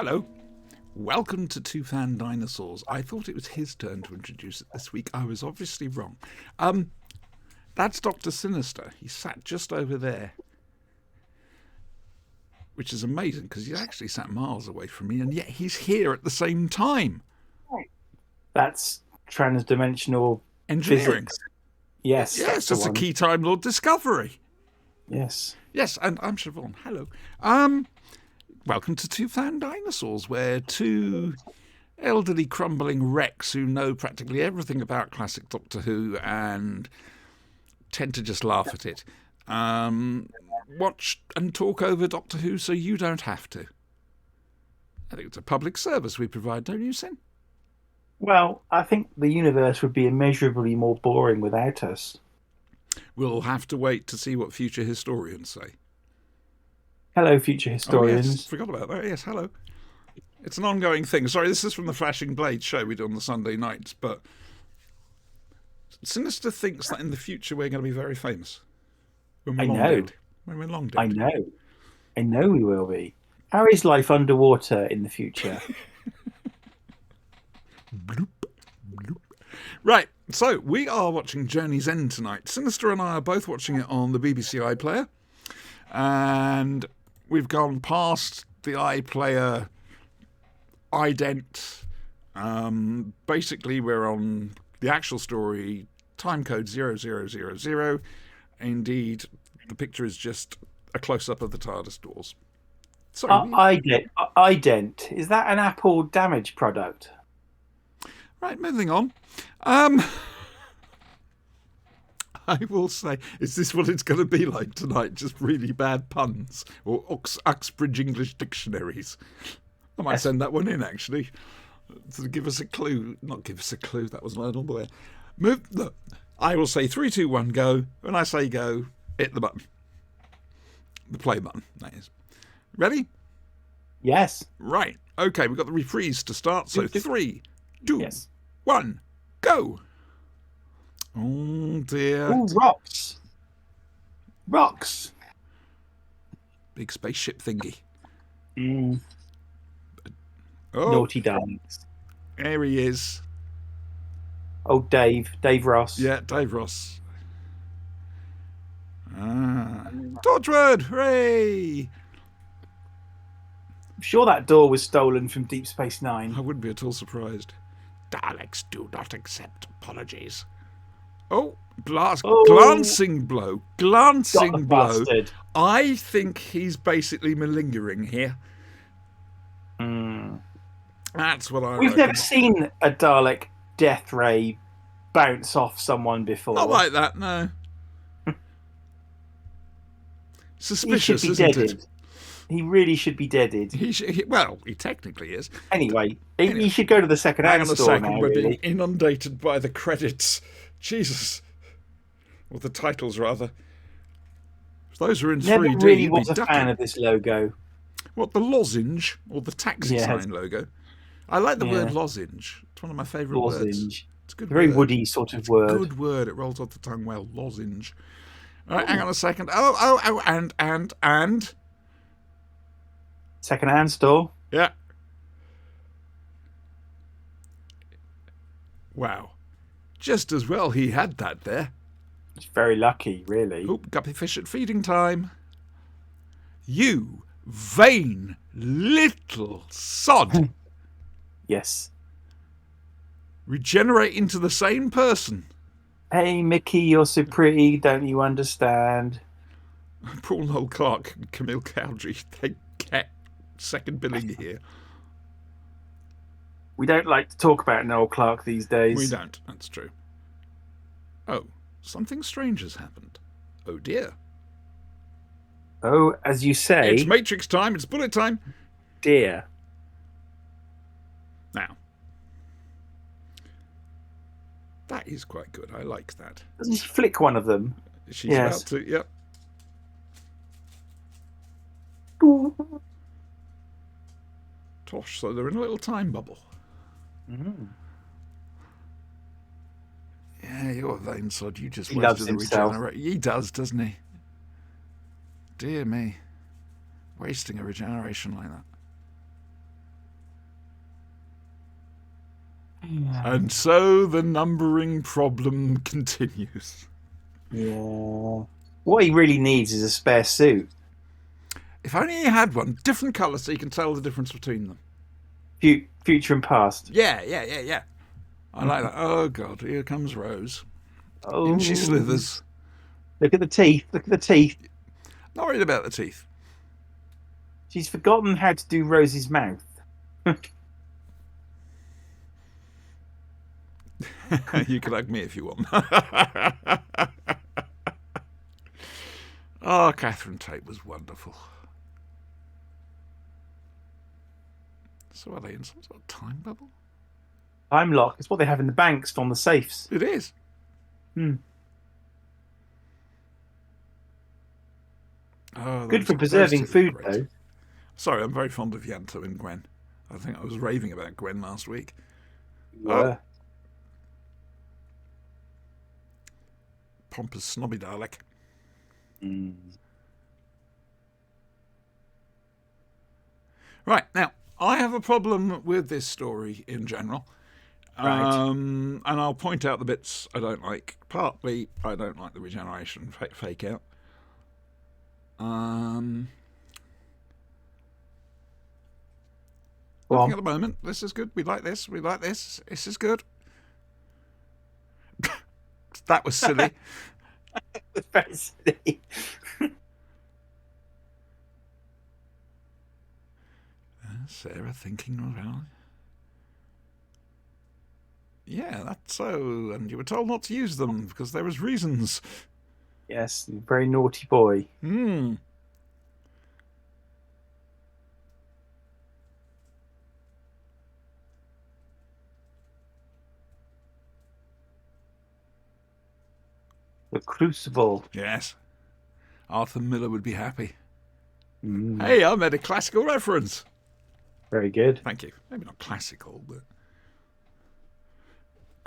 Hello. Welcome to Two Fan Dinosaurs. I thought it was his turn to introduce it this week. I was obviously wrong. That's Dr. Sinister. He sat just over there. Which is amazing because he's actually sat miles away from me and yet he's here at the same time. That's transdimensional engineering. Physics. Yes. Yes, that's a key Time Lord discovery. Yes. Yes, and I'm Siobhan. Hello. Welcome to Two Fan Dinosaurs, where two elderly crumbling wrecks who know practically everything about classic Doctor Who and tend to just laugh at it, watch and talk over Doctor Who so you don't have to. I think it's a public service we provide, don't you, Sin? Well, I think the universe would be immeasurably more boring without us. We'll have to wait to see what future historians say. Hello, future historians. Oh, yes, forgot about that. Yes, hello. It's an ongoing thing. Sorry, this is from the Flashing Blade show we do on the Sunday nights, but Sinister thinks that in the future we're going to be very famous. When we're dead. When we're long dead. I know we will be. How is life underwater in the future? Bloop, bloop. Right, so we are watching Journey's End tonight. Sinister and I are both watching it on the BBC iPlayer. And we've gone past the iPlayer ident. Basically, we're on the actual story, timecode 0000. Indeed, the picture is just a close-up of the TARDIS doors. Ident. Is that an Apple damage product? Right, moving on. I will say, is this what it's going to be like tonight? Just really bad puns or Uxbridge English dictionaries? I might send that one in, actually, to give us a clue. Not give us a clue, that was Lionel Blair. Look, I will say 3, 2, 1, go. When I say go, hit the button. The play button, that is. Ready? Yes. Right. Okay, we've got the reprise to start. So 3, 2, 1, go. Oh dear. Ooh, rocks. Rocks. Big spaceship thingy. Oh. Naughty darlings. There he is. Oh, Dave Ross. Yeah, Dave Ross. Torchwood, hooray! I'm sure that door was stolen from Deep Space Nine. I wouldn't be at all surprised. Daleks do not accept apologies. Oh, glancing blow. Glancing blow. Bastard. I think he's basically malingering here. That's what I reckon. We've never seen a Dalek death ray bounce off someone before. Not like that, no. Suspicious, isn't it? He really should be deaded. Well, he technically is. Anyway, he should go to the second-hand store now, we're really. being inundated by the credits. Jesus. Or the titles, rather. If those are in 3D, Never really was a fan of this logo. What, the lozenge? Or the taxi sign logo? I like the word lozenge. It's one of my favourite words. It's a good very word. Woody sort of word. Good word. It rolls off the tongue well. Lozenge. All right, hang on a second. And... Second-hand store? Yeah. Wow. Just as well he had that there. It's very lucky, really. Oh, guppy fish at feeding time. You vain little sod. Yes. Regenerate into the same person. Hey, Mickey, you're so pretty, don't you understand? Paul Noel Clark and Camille Cowdrey, they get second billing here. We don't like to talk about Noel Clark these days. We don't, that's true. Oh, something strange has happened. Oh dear. Oh, as you say... It's Matrix time, it's bullet time. Dear. Now. That is quite good, I like that. Doesn't she flick one of them? She's about to, yep. Tosh, so they're in a little time bubble. Yeah, you're a vain sod. You just wasted the regeneration. He does, doesn't he? Dear me. Wasting a regeneration like that. And so the numbering problem continues. Yeah. What he really needs is a spare suit. If only he had one, different colour so you can tell the difference between them. Future and past. Yeah. I like that. Oh, God, here comes Rose. In she Oh, slithers. look at the teeth. Look at the teeth. Not worried about the teeth. She's forgotten how to do Rose's mouth. You can hug me if you want. Oh, Catherine Tate was wonderful. So are they in some sort of time bubble? Time lock. It's what they have in the banks on the safes. It is. Hmm. Oh, Good for those preserving two are food, great. though. Sorry, I'm very fond of Yanto and Gwen. I think I was raving about Gwen last week. You were. Pompous snobby Dalek. Mm. Right, now, I have a problem with this story in general. Right. And I'll point out the bits I don't like. Partly, I don't like the regeneration fake out. Looking at the moment, this is good. We like this. We like this. This is good. That was silly. It's very silly. Sarah thinking around. Yeah, that's so. And you were told not to use them because there was reasons. Yes, very naughty boy. Hmm. The Crucible. Yes. Arthur Miller would be happy. Mm. Hey, I made a classical reference. Very good. Thank you. Maybe not classical, but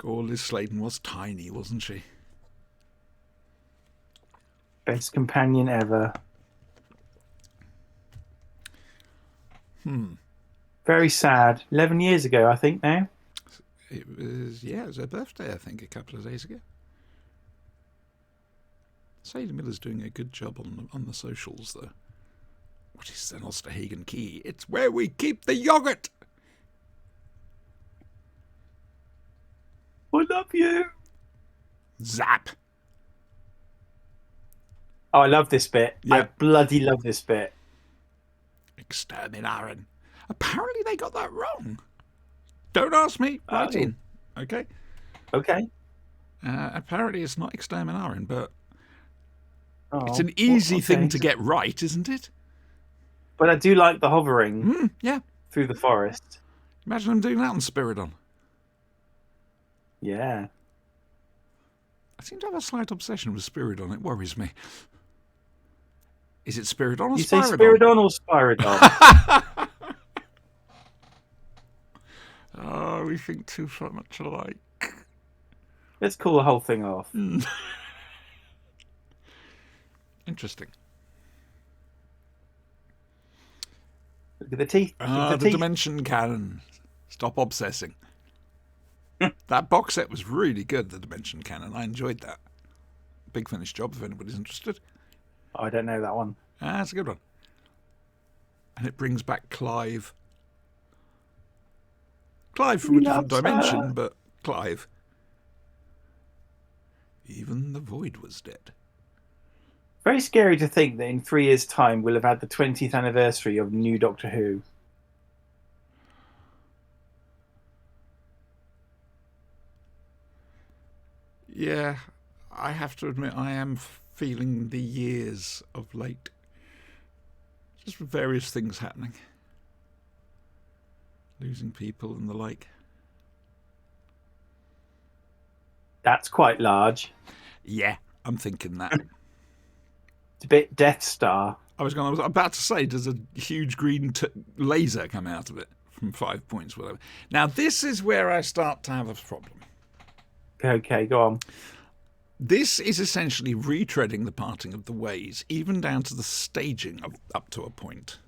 Liz Sladen was tiny, wasn't she? Best companion ever. Very sad. 11 years ago, I think now. It was her birthday, I think, a couple of days ago. Sadie Miller's doing a good job on the socials, though. What is the Nosterhagen key? It's where we keep the yogurt! I love you. Zap! Oh, I love this bit. Yeah. I bloody love this bit. Exterminaren. Apparently they got that wrong. Don't ask me. Write in. Okay? Okay. Apparently it's not Exterminaren, but Oh, it's an easy okay. thing to get right, isn't it? But I do like the hovering Yeah. through the forest. Imagine them doing that on Spiridon. Yeah. I seem to have a slight obsession with Spiridon. It worries me. Is it Spiridon or You say Spyridon? Spiridon or Spyridon? Oh, we think too much alike. Let's call the whole thing off. Interesting. Look at the teeth. Look at The the teeth. Dimension Cannon. Stop obsessing. That box set was really good, the Dimension Cannon. I enjoyed that. Big finished job if anybody's interested. Oh, I don't know that one. That's a good one. And it brings back Clive. Clive from a different dimension, but Clive. Even the Void was dead. Very scary to think that in 3 years' time we'll have had the 20th anniversary of New Doctor Who. Yeah, I have to admit I am feeling the years of late. Just various things happening. Losing people and the like. That's quite large. Yeah, I'm thinking that. It's a bit Death Star. I was about to say, does a huge green laser come out of it from 5 points, whatever. Now, this is where I start to have a problem. Okay, go on. This is essentially retreading the parting of the ways, even down to the staging up to a point.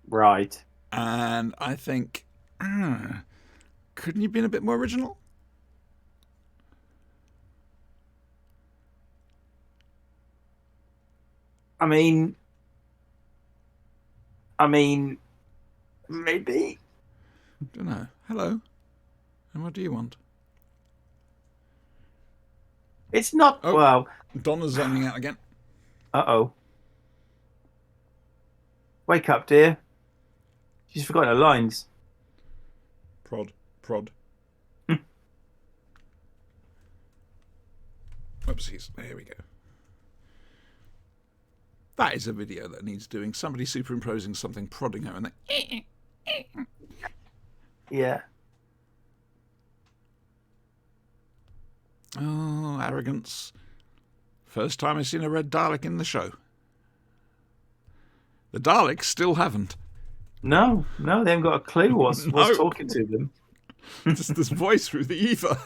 Right. And I think Couldn't you have been a bit more original? I mean, maybe. Don't know. Hello. And what do you want? It's not. Oh, Well, Donna's zoning out again. uh-oh. Wake up, dear. She's forgotten her lines. Prod, prod. Whoopsies. There we go. That is a video that needs doing. Somebody superimposing something, prodding her, and then. Yeah. Oh, arrogance. First time I've seen a red Dalek in the show. The Daleks still haven't. No, they haven't got a clue what's talking to them. Just this voice through the ether.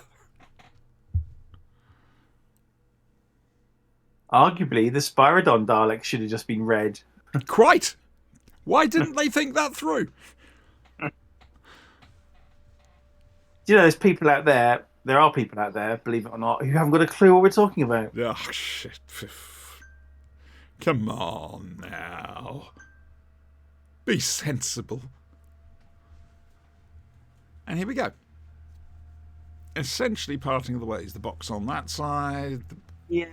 Arguably, the Spyrodon Dalek should have just been red. Quite. Why didn't they think that through? Do you know, there's people out there, there are people out there, believe it or not, who haven't got a clue what we're talking about. Oh, shit. Come on now. Be sensible. And here we go. Essentially parting of the ways. The box on that side. Yeah.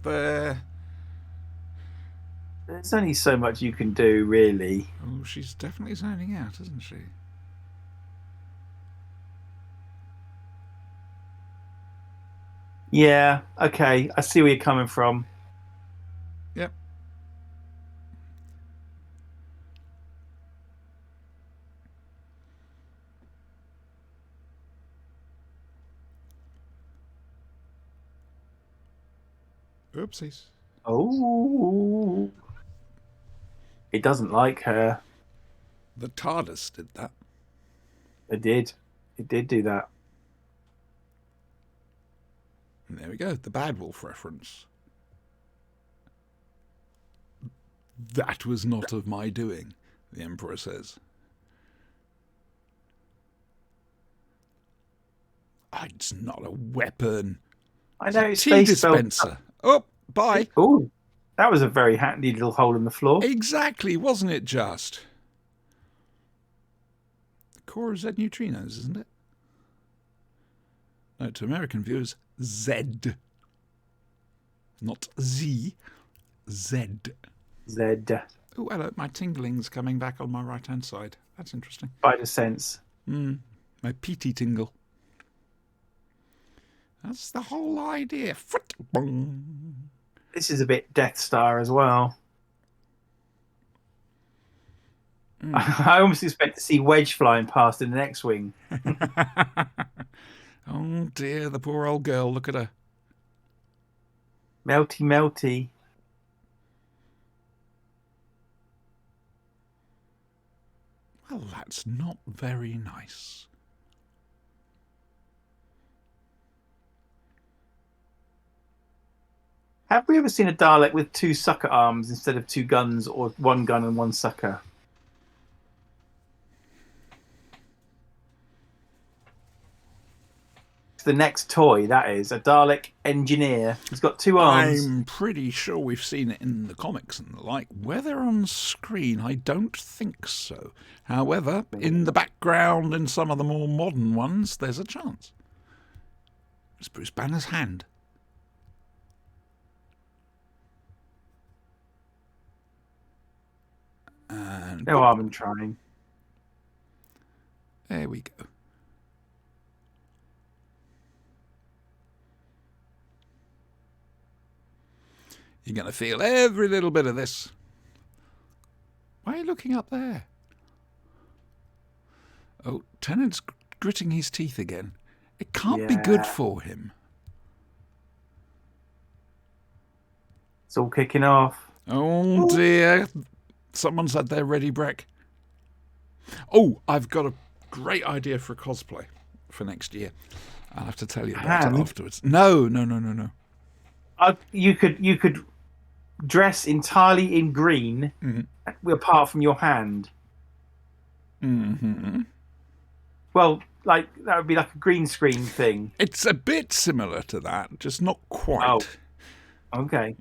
There. There's only so much you can do, really. Oh, she's definitely zoning out, isn't she? Yeah, okay. I see where you're coming from. Yep. Oopsies. Oh. It doesn't like her. The TARDIS did that. It did. It did do that. And there we go. The Bad Wolf reference. That was not of my doing, the Emperor says. It's not a weapon. I know it's Tea dispenser. Oh, bye. Oh, that was a very handy little hole in the floor. Exactly, wasn't it just? The core of Z neutrinos, isn't it? No, to American viewers, Z. Not Z. Z. Z. Oh, hello, my tingling's coming back on my right-hand side. That's interesting. Spider sense. My peaty tingle. That's the whole idea. Foot. Bong. This is a bit Death Star as well. I almost expect to see Wedge flying past in the next wing. Oh dear, the poor old girl. Look at her. Melty, melty. Well, that's not very nice. Have we ever seen a Dalek with two sucker arms instead of two guns, or one gun and one sucker? It's the next toy, that is. A Dalek engineer. He's got two arms. I'm pretty sure we've seen it in the comics and the like. Whether on screen, I don't think so. However, in the background, in some of the more modern ones, there's a chance. It's Bruce Banner's hand. And No harm in trying. There we go. You're going to feel every little bit of this. Why are you looking up there? Oh, Tennant's gritting his teeth again. It can't be good for him. It's all kicking off. Oh dear. Someone's had their ready break. Oh, I've got a great idea for a cosplay for next year. I'll have to tell you about it afterwards. No. You could dress entirely in green, apart from your hand. Mm-hmm. Well, like that would be like a green screen thing. It's a bit similar to that, just not Oh, quite. okay.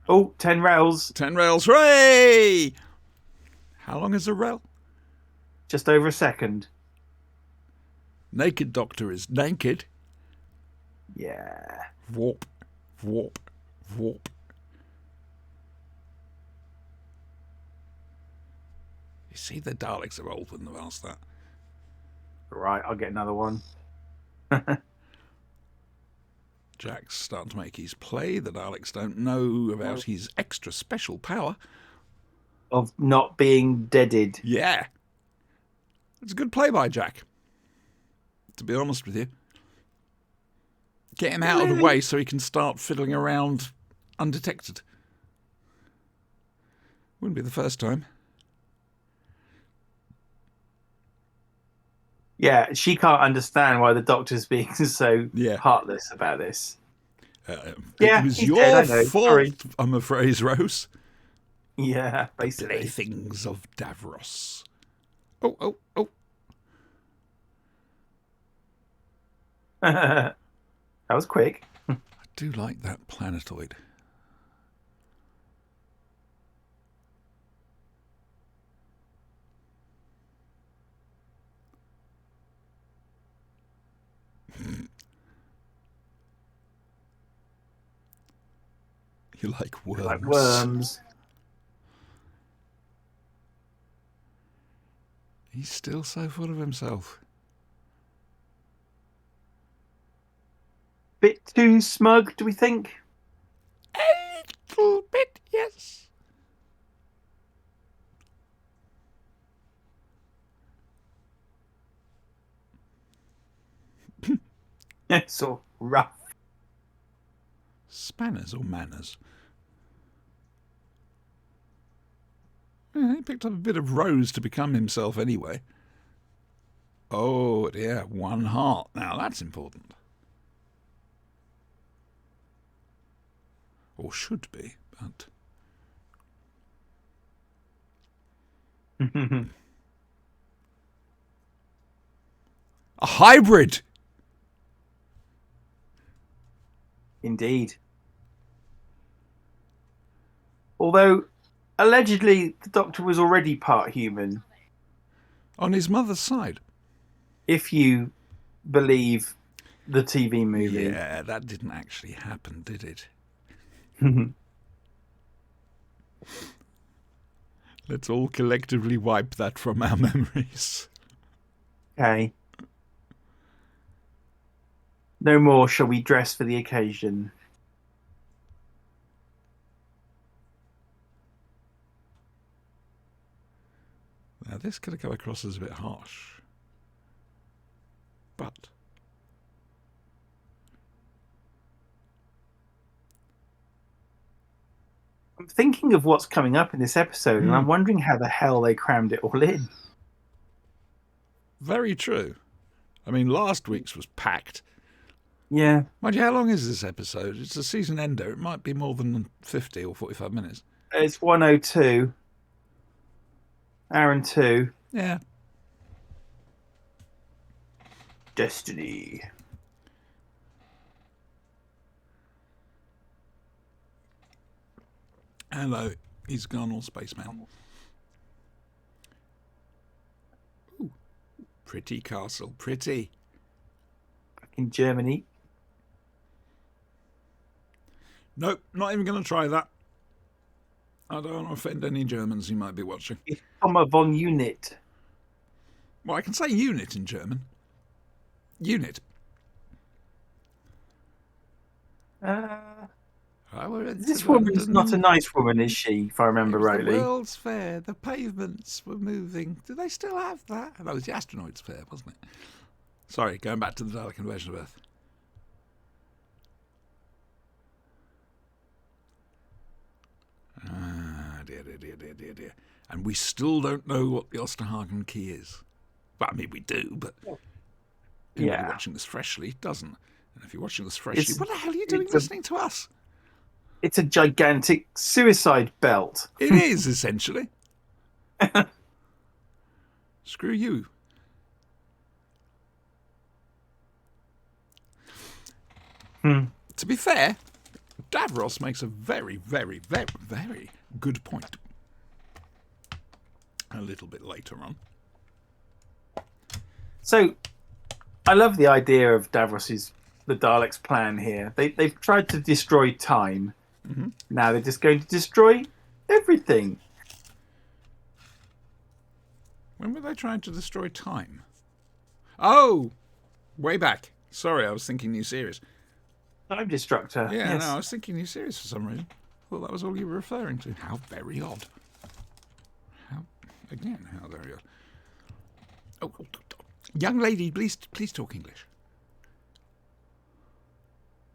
Oh, 10 rails, 10 rails, hooray! How long is a rail? just over a second. Naked Doctor is naked. Yeah. Warp, warp, warp. You see, the Daleks are old when they've asked that. Right, I'll get another one. Jack's starting to make his play. The Daleks don't know about his extra special power. Of not being deaded. Yeah. It's a good play by Jack, to be honest with you. Get him out of the way so he can start fiddling around undetected. Wouldn't be the first time. Yeah, she can't understand why the Doctor's being so heartless about this. It was your dead, fault, sorry. I'm afraid, Rose. Yeah, basically. Playthings of Davros. Oh, oh, oh. That was quick. I do like that planetoid. You like worms. Like worms. He's still so full of himself. Bit too smug, do we think? A little bit, yes. So rough. Spanners or manners? Yeah, he picked up a bit of Rose to become himself anyway. Oh dear, 1 heart. Now that's important. Or should be, but... A hybrid! Indeed. Although, allegedly, the Doctor was already part human. On his mother's side. If you believe the TV movie. Yeah, that didn't actually happen, did it? Let's all collectively wipe that from our memories. Okay. No more shall we dress for the occasion. Now, this could have come across as a bit harsh. But... I'm thinking of what's coming up in this episode, and I'm wondering how the hell they crammed it all in. Very true. I mean, last week's was packed. Yeah. Mind you, how long is this episode? It's a season ender. It might be more than 50 or 45 minutes. It's 102. Hour and 2. Yeah. Destiny. Hello. He's gone all Space Mountain. Ooh. Pretty castle. Pretty. In Germany. Nope, not even going to try that. I don't want to offend any Germans who might be watching. It's Thomas von Unit. Well, I can say unit in German. Unit. This woman's not a nice woman, is she? If I remember rightly. The World's Fair. The pavements were moving. Do they still have that? That was the Asteroids Fair, wasn't it? Sorry, going back to the Dalek invasion of Earth. Ah, dear. And we still don't know what the Osterhagen key is. Well, I mean, we do, but anybody watching this freshly doesn't. And if you're watching this freshly, what the hell are you doing listening to us? It's a gigantic suicide belt. It is, essentially. Screw you. To be fair, Davros makes a very, very, very, very good point. A little bit later on. So, I love the idea of the Daleks' plan here. They've tried to destroy time. Mm-hmm. Now they're just going to destroy everything. When were they trying to destroy time? Oh, way back. Sorry, I was thinking new series. Time Destructor. Yeah, yes. no, I was thinking new series for some reason. Well, that was all you were referring to. How very odd. How very odd. Oh, young lady, please talk English.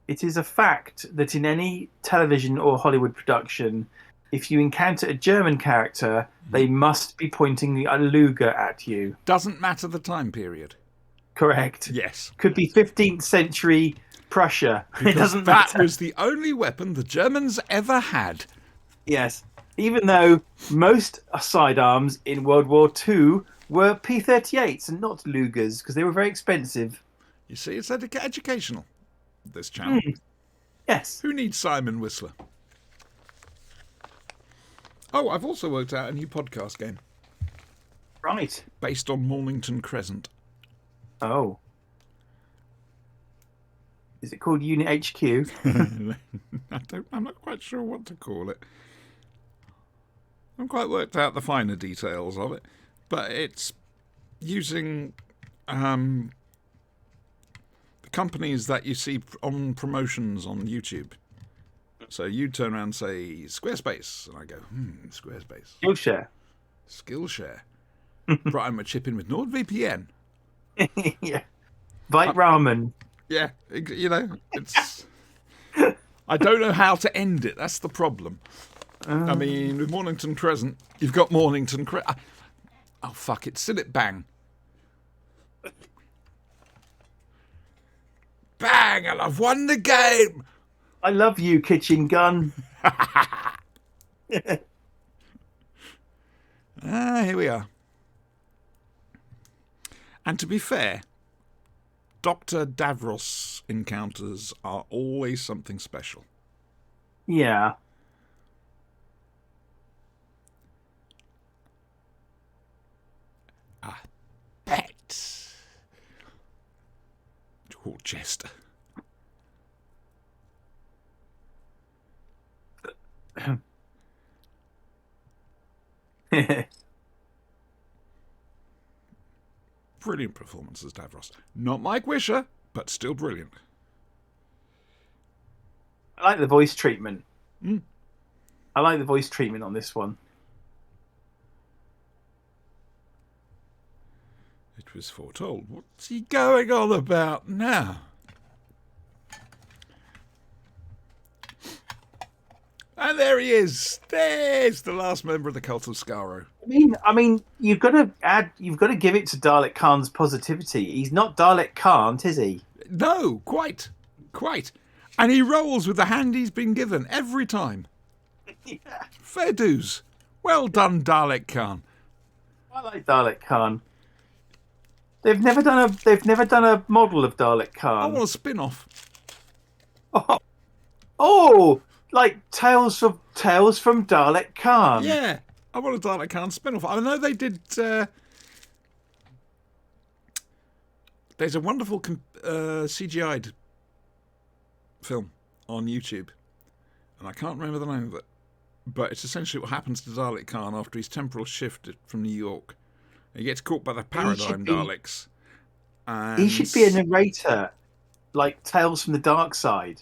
It is a fact that in any television or Hollywood production, if you encounter a German character, they must be pointing a Luger at you. Doesn't matter the time period. Correct. Yes. Could be 15th century Prussia. Because it doesn't that matter. was the only weapon the Germans ever had. Yes. Even though most sidearms in World War II were P-38s and not Lugers because they were very expensive. You see, it's educational, this channel. Yes. Who needs Simon Whistler? Oh, I've also worked out a new podcast game. Right. Based on Mornington Crescent. Oh. Is it called Unit HQ? I'm not quite sure what to call it. I haven't quite worked out the finer details of it. But it's using the companies that you see on promotions on YouTube. So you turn around and say, Squarespace. And I go, Squarespace. Skillshare. Skillshare. Right, I'm a chip in with NordVPN. Yeah. Bite Ramen. Yeah, you know, it's... I don't know how to end it. That's the problem. I mean, with Mornington Crescent, you've got Mornington Crescent. Oh, fuck it. Sillet Bang. Bang! And I've won the game! I love you, Kitchen Gun. Here we are. And to be fair, Dr. Davros encounters are always something special. Yeah. Pet. Oh, Chester. Brilliant performance as Davros. Not Mike Wisher, but still brilliant. I like the voice treatment. I like the voice treatment on this one. It was foretold. What's he going on about now? And there he is. There's the last member of the Cult of Skaro. I mean, you've got to give it to Dalek Khan's positivity. He's not Dalek Khan, is he? No, quite. And he rolls with the hand he's been given every time. Yeah. Fair dues. Well done, Dalek Khan. I like Dalek Khan. They've never done a model of Dalek I Khan. want a spin-off. Oh, like Tales from Dalek Khan. Yeah, I want a Dalek Khan spin-off. I know they did... there's a wonderful CGI'd film on YouTube, and I can't remember the name of it, but it's essentially what happens to Dalek Khan after he's temporal shifted from New York. He gets caught by the Paradigm Daleks. And He should be a narrator, like Tales from the Dark Side.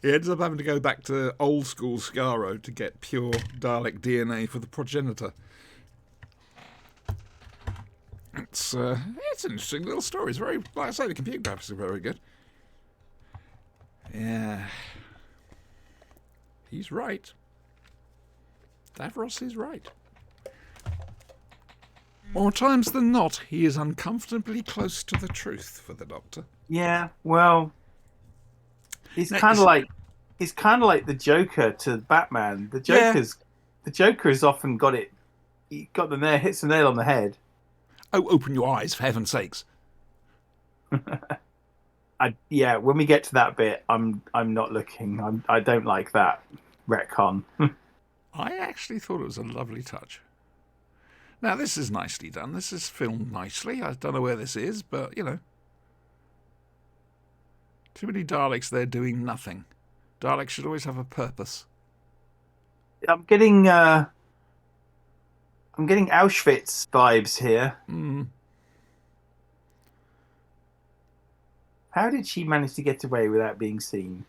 He ends up having to go back to old school Skaro to get pure Dalek DNA for the progenitor. It's an interesting little story. It's very, like I say, the computer graphics are very good. Yeah. He's right. Davros is right. More times than not, he is uncomfortably close to the truth for the Doctor. Yeah, well, he's kind of like the Joker to Batman. The Joker has often got it. He got the nail, hits the nail on the head. Oh, open your eyes, for heaven's sakes. Yeah, when we get to that bit, I'm not looking. I don't like that retcon. I actually thought it was a lovely touch. Now, this is nicely done. This is filmed nicely. I don't know where this is, but, you know. Too many Daleks there doing nothing. Daleks should always have a purpose. I'm getting Auschwitz vibes here. Mm. How did she manage to get away without being seen?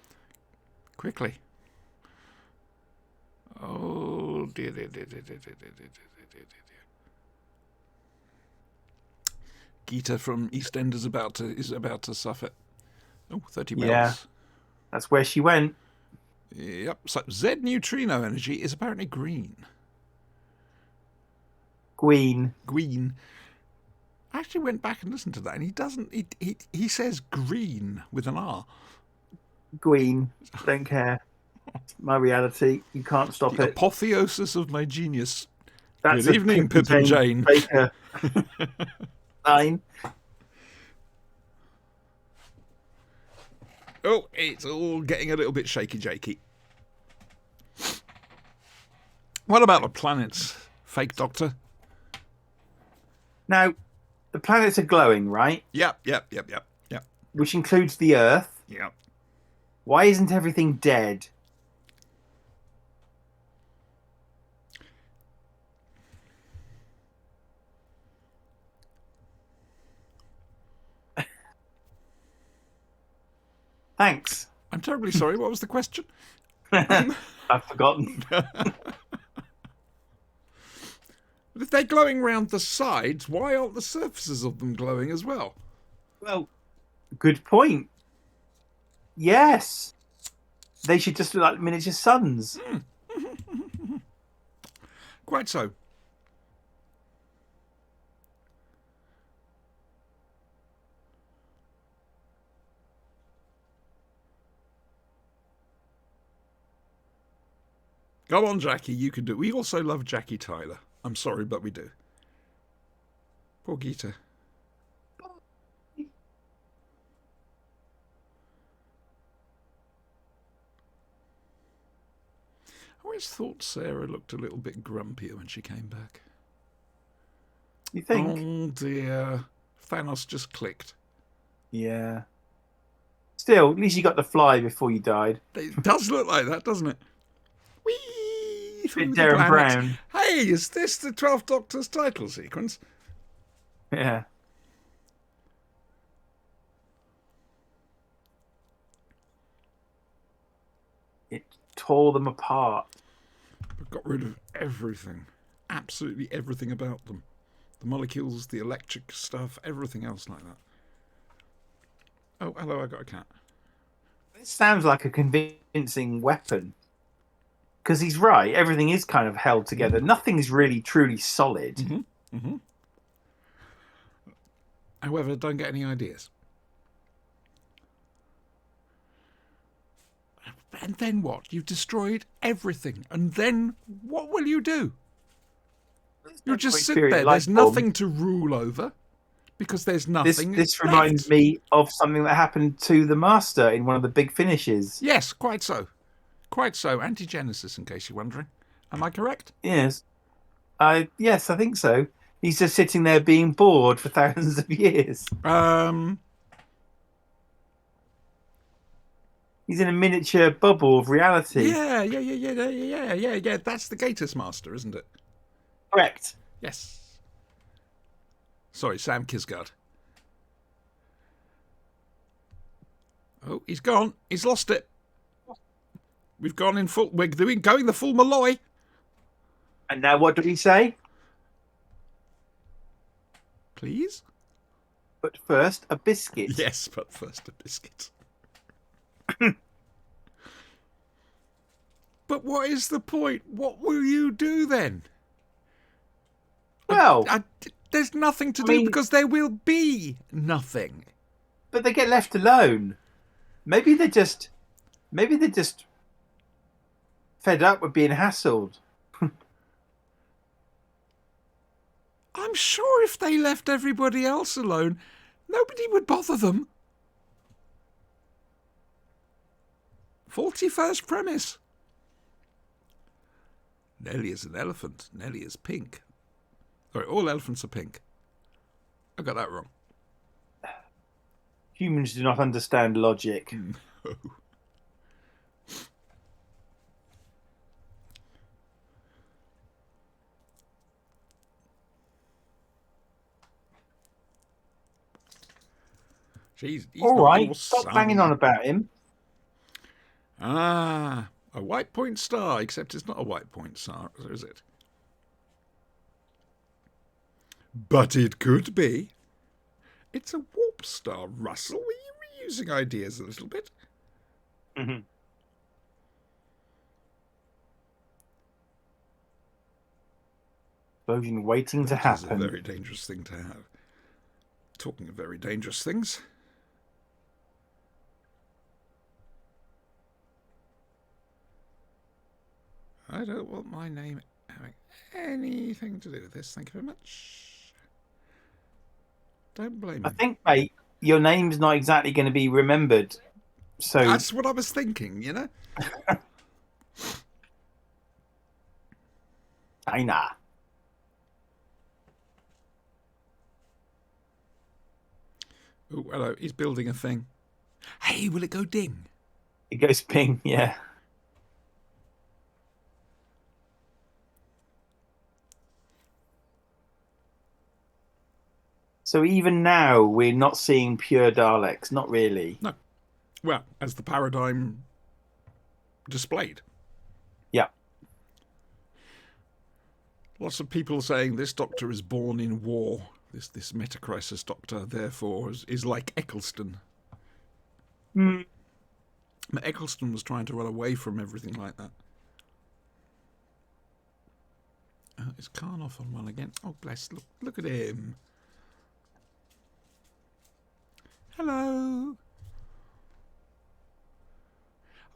Quickly. Oh, dear, dear, dear, dear, dear, dear, dear, dear, dear, dear. Geeta from EastEnders is about to suffer. Oh, 30 mils. Yeah, that's where she went. Yep. So Z neutrino energy is apparently green. Queen. Green. I actually went back and listened to that, and he doesn't. He says green with an R. Queen. Don't care. It's my reality. You can't stop The it. apotheosis of my genius. That's Good evening, Pip and Jane. Baker. 9. Oh, it's all getting a little bit shaky-jakey. What about the planets, fake doctor? Now, the planets are glowing, right? Yep. Which includes the Earth. Yep. Why isn't everything dead? Thanks. I'm terribly sorry. What was the question? I've forgotten. If they're glowing round the sides, why aren't the surfaces of them glowing as well? Well, good point. Yes. They should just look like miniature suns. Quite so. Go on, Jackie, you can do it. We also love Jackie Tyler. I'm sorry, but we do. Poor Geeta. I always thought Sarah looked a little bit grumpier when she came back. You think? Oh dear. Thanos just clicked. Yeah. Still, at least you got to fly before you died. It does look like that, doesn't it? Whee! Through the Darren planets. Brown. Hey, is this the 12th Doctor's title sequence? Yeah. It tore them apart. But got rid of everything. Absolutely everything about them. The molecules, the electric stuff, everything else like that. Oh, hello, I got a cat. It sounds like a convincing weapon. Because he's right. Everything is kind of held together. Nothing's really truly solid. Mm-hmm. Mm-hmm. However, don't get any ideas. And then what? You've destroyed everything. And then what will you do? You'll just sit there. There's nothing to rule over. Because there's nothing. This reminds me of something that happened to the Master in one of the big finishes. Yes, quite so. Quite so. Anti-Genesis, in case you're wondering. Am I correct? Yes. Yes, I think so. He's just sitting there being bored for thousands of years. He's in a miniature bubble of reality. Yeah. That's the Gatus Master, isn't it? Correct. Yes. Sorry, Sam Kisgard. Oh, he's gone. He's lost it. We've gone in full. We're going the full Malloy. And now what do we say? Please? But first, a biscuit. Yes, but first a biscuit. But what is the point? What will you do then? Well, there's nothing to do because there will be nothing. But they get left alone. Maybe they're just fed up with being hassled. I'm sure if they left everybody else alone, nobody would bother them. Faulty first premise. Nelly is an elephant. Nelly is pink. Sorry, all elephants are pink. I got that wrong. Humans do not understand logic. No. Jeez, he's All not right, your stop son. banging on about him. Ah, a white point star, except it's not a white point star, is it? But it could be. It's a warp star, Russell. Were you reusing ideas a little bit? Mm-hmm. Explosion waiting to That is a happen. very dangerous thing to have. Talking of very dangerous things. I don't want my name having anything to do with this. Thank you very much. Don't blame I me. think, mate, your name's not exactly going to be remembered. So That's what I was thinking, you know? China. Oh, hello. He's building a thing. Hey, will it go ding? It goes ping, yeah. So even now, we're not seeing pure Daleks. Not really. No. Well, as the paradigm displayed. Yeah. Lots of people saying this Doctor is born in war. This Metacrisis Doctor, therefore, is like Eccleston. Mm. Eccleston was trying to run away from everything like that. Is Karnoff on one again? Oh, bless. Look at him. Hello.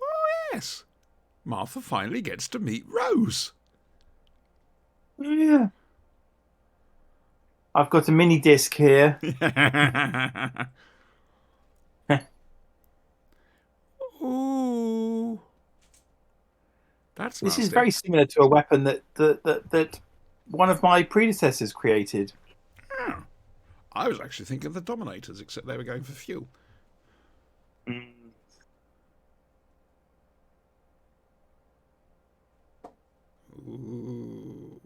Oh, yes. Martha finally gets to meet Rose. Yeah. I've got a mini disc here. Ooh. That's This nasty. is very similar to a weapon that one of my predecessors created. Oh. I was actually thinking of the Dominators, except they were going for fuel. Mm. Ooh.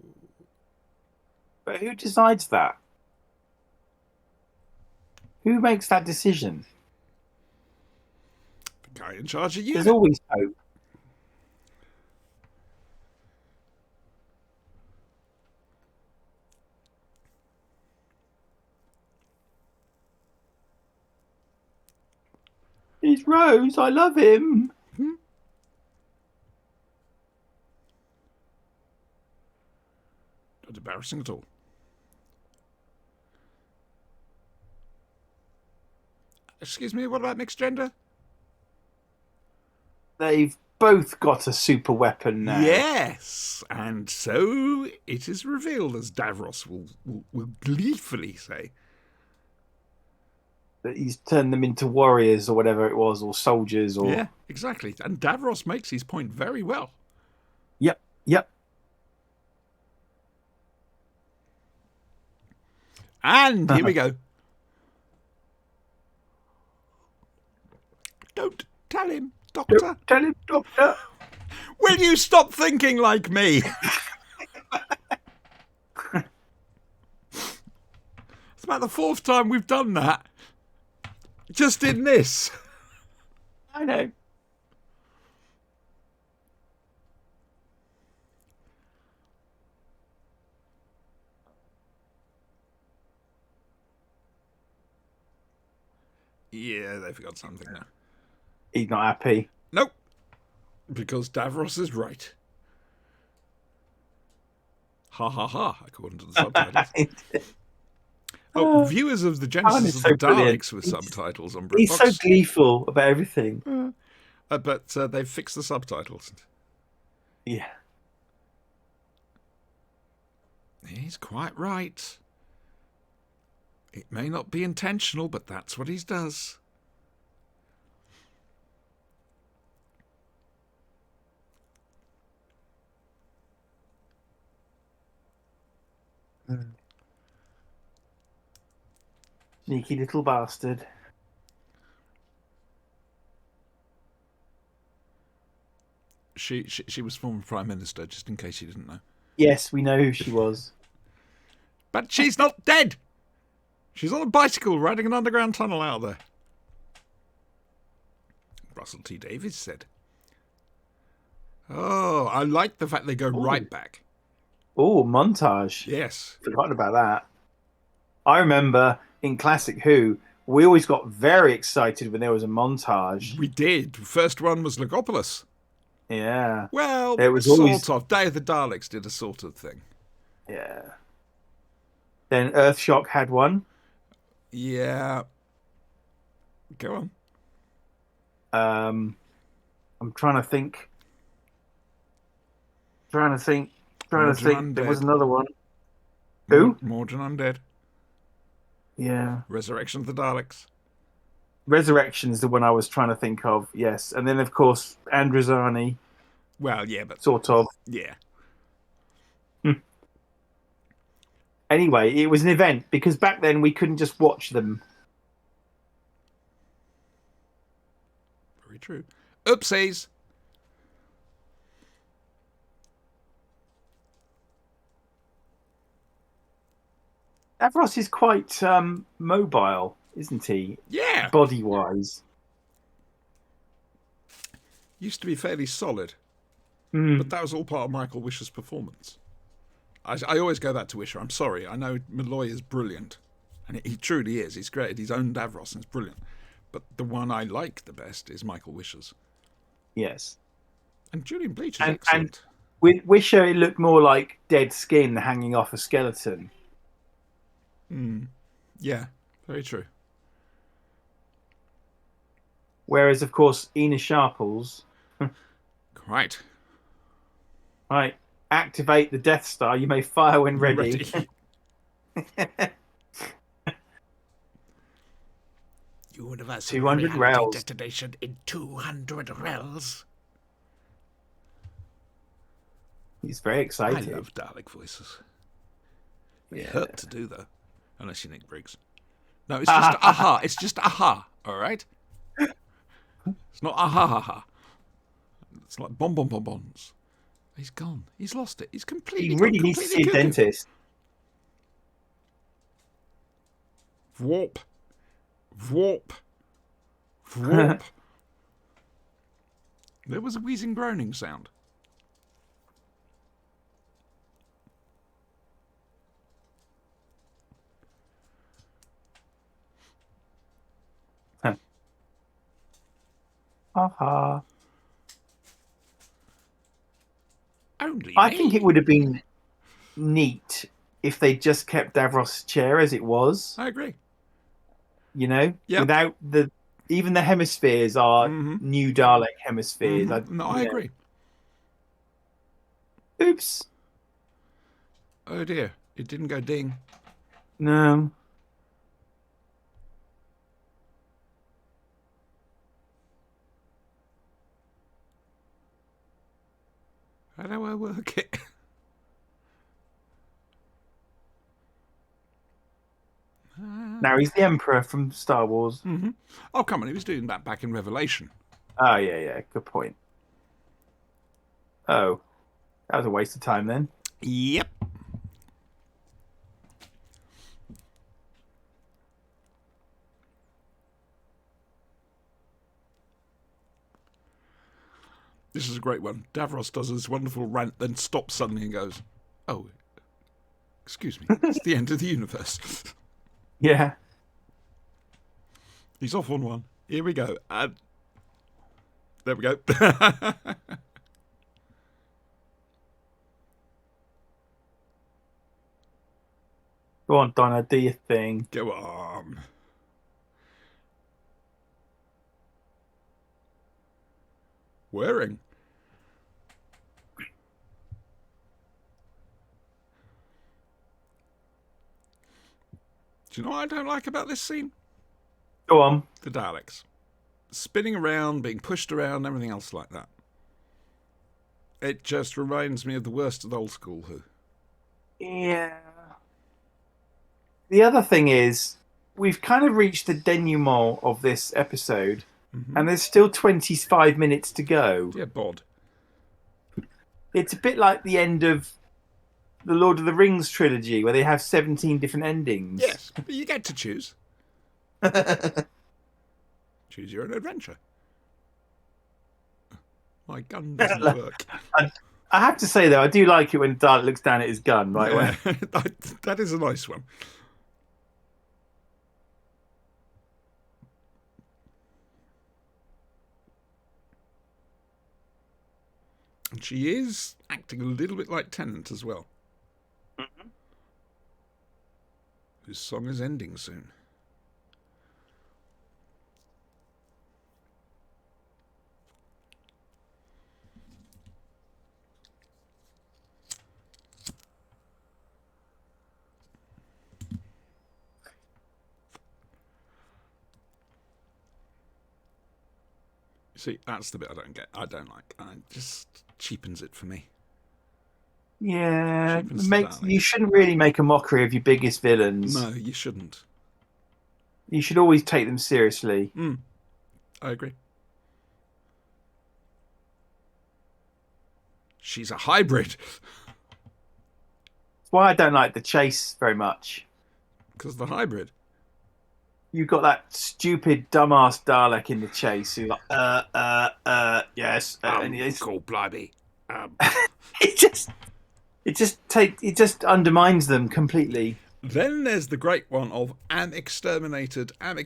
But who decides that? Who makes that decision? The guy in charge of you. There's always hope. It's Rose. I love him. Not embarrassing at all. Excuse me, what about mixed gender? They've both got a super weapon now. Yes, and so it is revealed, as Davros will gleefully say. That he's turned them into warriors or whatever it was, or soldiers, or Yeah, exactly. And Davros makes his point very well. Yep. And here we go. Don't tell him, Doctor. Don't tell him, Doctor. Will you stop thinking like me? It's about the fourth time we've done that. Just in this. I know. Yeah, they forgot something now. He's not happy. Nope. Because Davros is right. Ha ha ha, according to the subtitles. Viewers of the Genesis of the Daleks with subtitles on BritBox. He's so gleeful about everything. But they've fixed the subtitles. Yeah. He's quite right. It may not be intentional, but that's what he does. Sneaky little bastard. She was former Prime Minister, just in case you didn't know. Yes, we know who she was. But she's not dead! She's on a bicycle riding an underground tunnel out there. Russell T Davies said. Oh, I like the fact they go right back. Oh, montage. Yes. Forgotten about that. I remember in Classic Who, we always got very excited when there was a montage. We did. First one was Logopolis. Yeah. Well, it was sort always... of. Day of the Daleks did a sort of thing. Yeah. Then Earthshock had one. Yeah. Go on. I'm trying to think. There was another one. Who? Mordred Undead. Yeah. Resurrection of the Daleks. Resurrection is the one I was trying to think of, yes. And then, of course, Androzani. Well, yeah, but... Sort of. Yeah. Anyway, it was an event, because back then we couldn't just watch them. Very true. Oopsies! Davros is quite mobile, isn't he? Yeah. Body-wise. Used to be fairly solid. But that was all part of Michael Wisher's performance. I always go back to Wisher. I'm sorry. I know Malloy is brilliant. And he truly is. He's created his own Davros and it's brilliant. But the one I like the best is Michael Wisher's. Yes. And Julian Bleach is excellent. And with Wisher, it looked more like dead skin hanging off a skeleton. Yeah, very true. Whereas, of course, Ina Sharples... Right. Right. Activate the Death Star. You may fire when ready. Universal 200 rels. Detonation in 200 rels. He's very excited. I love Dalek voices. They Yeah. hurt to do, though. Unless you're Nick Briggs. No, it's just aha. It's just aha. All right? It's not aha ha ha. It's like bombs. He's gone. He's lost it. He's completely He really needs to see a dentist. Vwarp. There was a wheezing groaning sound. Aha. Only I me. think it would have been neat if they just kept Davros' chair as it was. I agree. You know? Yep. Without the... Even the hemispheres are new Dalek hemispheres. No, I agree. Oops. Oh dear. It didn't go ding. No. How do I work it? Now he's the Emperor from Star Wars. Oh, come on. He was doing that back in Revelation. Oh, yeah. Good point. Oh. That was a waste of time then. Yep. This is a great one. Davros does this wonderful rant, then stops suddenly and goes, "Oh, excuse me, it's the end of the universe." Yeah. He's off on one. Here we go. And there we go. Go on, Donna, do your thing. Go on. Wearing. Do you know what I don't like about this scene? Go on. The Daleks. Spinning around, being pushed around, everything else like that. It just reminds me of the worst of the old school Who. Yeah. the other thing is, we've kind of reached the denouement of this episode, and there's still 25 minutes to go. Dear bod. It's a bit like the end of the Lord of the Rings trilogy, where they have 17 different endings. Yes, but you get to choose. Choose your own adventure. My gun doesn't work. I have to say, though, I do like it when Dalek looks down at his gun right away. That is a nice one. And she is acting a little bit like Tennant as well. Whose song is ending soon. See, that's the bit I don't get. I don't like. It just cheapens it for me. Yeah, you shouldn't really make a mockery of your biggest villains. No, you shouldn't. You should always take them seriously. I agree. She's a hybrid. That's why I don't like the chase very much. Because the hybrid. You've got that stupid dumbass Dalek in the chase who's like, yes. And cool, blimey. It just undermines them completely. Then there's the great one of am exterminated, from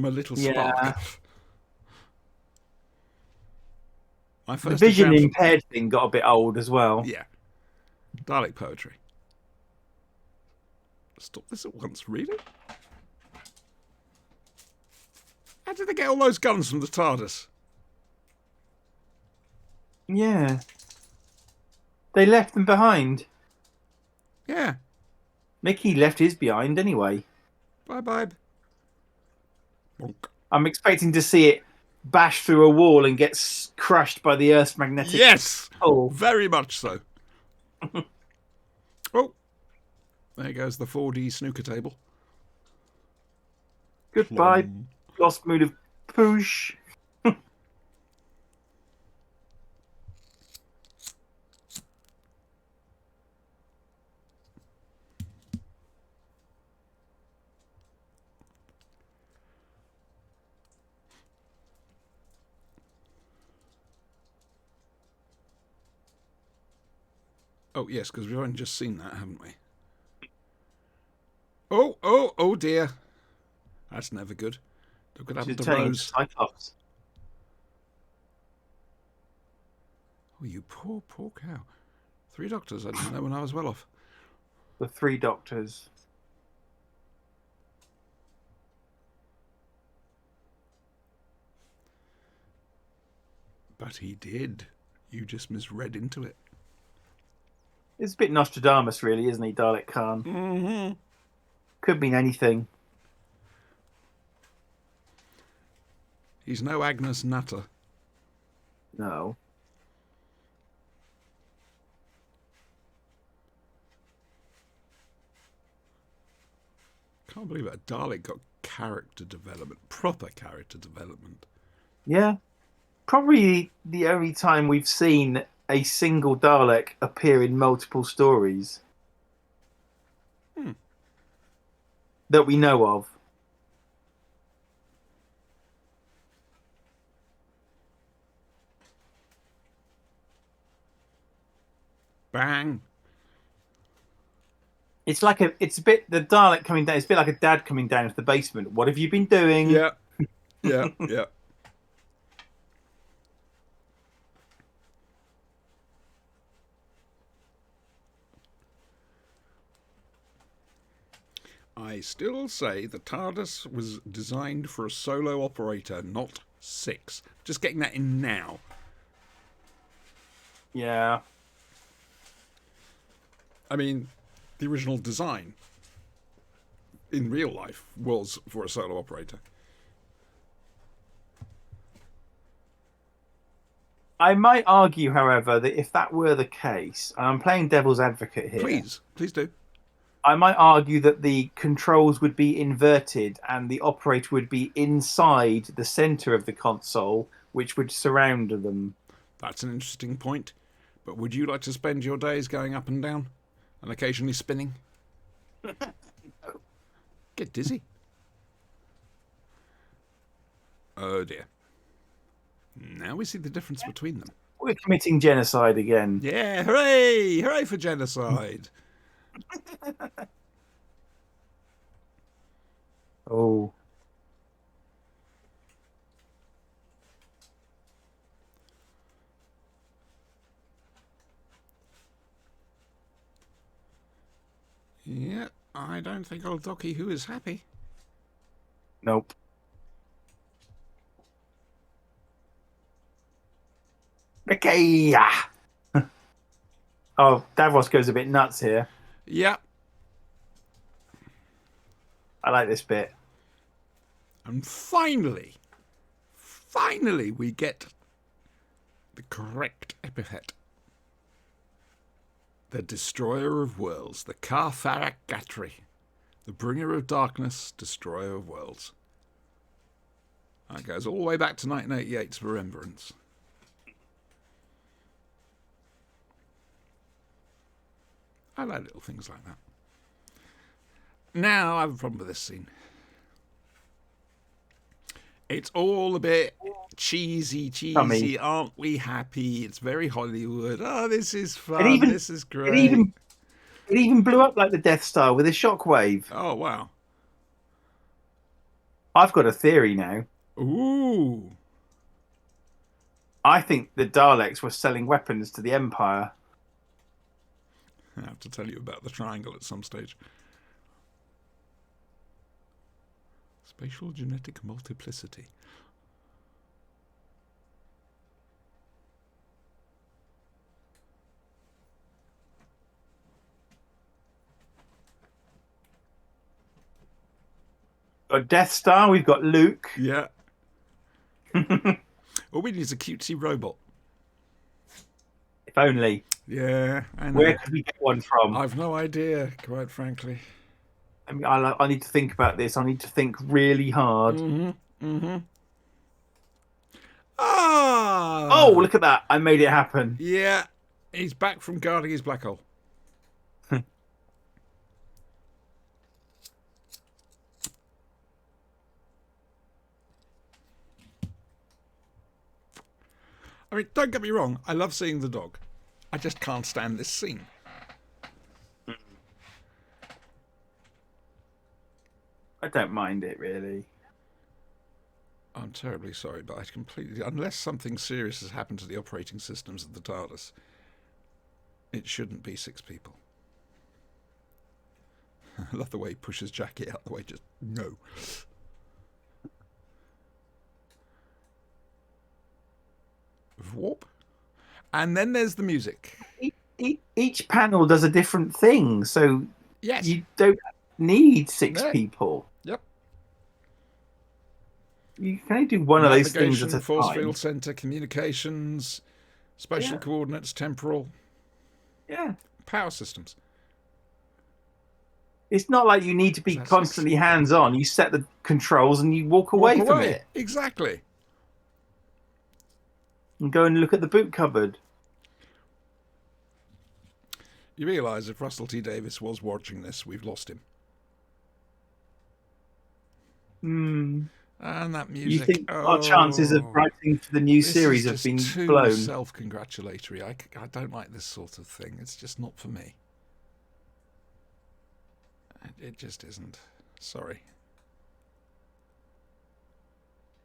a little spark. Yeah. My The first vision example, impaired thing got a bit old as well. yeah. Dalek poetry. Stop this at once, really? How did they get all those guns from the TARDIS? Yeah. They left them behind. Yeah. Mickey left his behind anyway. Bye-bye. Bonk. I'm expecting to see it bash through a wall and get crushed by the Earth's magnetic pull. Very much so. Oh, there goes the 4D snooker table. Goodbye, lost mood of poosh. Oh, yes, because we've only just seen that, haven't we? Oh dear. That's never good. Look what happened to Rose. Cyclops. Oh, you poor cow. 3 doctors, I didn't know when I was well off. The 3 doctors. But he did. You just misread into it. It's a bit Nostradamus, really, isn't he, Dalek Khan? Mm-hmm. Could mean anything. He's no Agnes Nutter. No. Can't believe it. A Dalek got character development. Proper character development. Yeah. Probably the only time we've seen a single Dalek appear in multiple stories. That we know of. Bang. It's a bit the Dalek coming down. It's a bit like a dad coming down into the basement. What have you been doing? Yeah. I still say the TARDIS was designed for a solo operator, not 6. Just getting that in now. Yeah. I mean, the original design in real life was for a solo operator. I might argue, however, that if that were the case, and I'm playing devil's advocate here, Please do. I might argue that the controls would be inverted and the operator would be inside the center of the console, which would surround them. That's an interesting point. But would you like to spend your days going up and down and occasionally spinning? Get dizzy. Oh dear. Now we see the difference between them. We're committing genocide again. Yeah, hooray! Hooray for genocide. Oh. Yeah, I don't think old Docky Who is happy. Nope. Okay. Oh, Davros goes a bit nuts here. Yeah. I like this bit. And finally, we get the correct epithet. The destroyer of worlds, the Kartharak Gatri, the bringer of darkness, destroyer of worlds. That goes all the way back to 1988's Remembrance. I like little things like that. Now I have a problem with this scene. It's all a bit cheesy. Aren't we happy? It's very Hollywood. Oh, this is fun. This is great. It even blew up like the Death Star with a shockwave. Oh, wow. I've got a theory now. Ooh. I think the Daleks were selling weapons to the Empire. I have to tell you about the triangle at some stage. Spatial genetic multiplicity. Got Death Star, we've got Luke. Yeah. All we need is a cutesy robot. If only. Yeah, I know. Where could we get one from? I've no idea, quite frankly. I mean, I need to think about this. I need to think really hard. Ah! Oh, look at that. I made it happen. Yeah, he's back from guarding his black hole. I mean, don't get me wrong, I love seeing the dog. I just can't stand this scene. I don't mind it, really. I'm terribly sorry, but I completely... Unless something serious has happened to the operating systems of the TARDIS, it shouldn't be 6 people. I love the way he pushes Jackie out the way, just no. Warp. And then there's the music. Each panel does a different thing, so yes, you don't need 6 people. Yep. You can only do one of those things at a force time. Field center, communications, spatial coordinates, temporal. Yeah. Power systems. It's not like you need to be constantly hands-on. You set the controls and you walk away from it. Exactly. And go and look at the boot cupboard. You realise if Russell T Davies was watching this, we've lost him. And that music. You think our chances of writing for the new series have been blown? Too self-congratulatory. I don't like this sort of thing. It's just not for me. It just isn't. Sorry.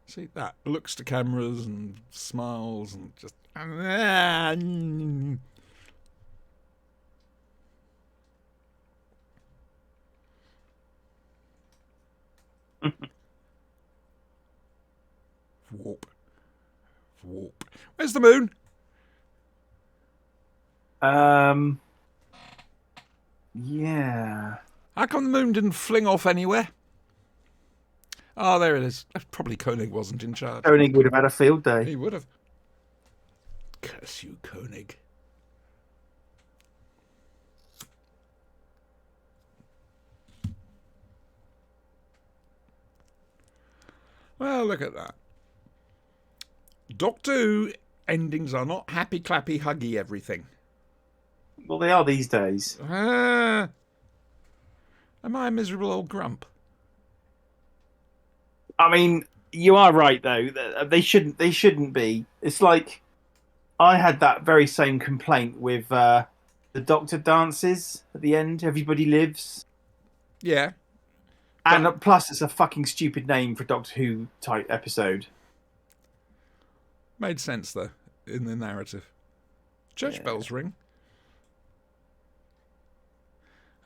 See, that looks to cameras and smiles and just... Warp. Where's the moon? Yeah. How come the moon didn't fling off anywhere? Oh, there it is. Probably Koenig wasn't in charge. Koenig would have had a field day. He would have. Curse you, Koenig. Well, look at that. Doctor Who endings are not happy, clappy, huggy everything. Well, they are these days. Am I a miserable old grump? I mean, you are right though. They shouldn't. They shouldn't be. It's like I had that very same complaint with the Doctor dances at the end. Everybody lives. Yeah. And plus, it's a fucking stupid name for Doctor Who type episode. Made sense, though, in the narrative. Church bells ring.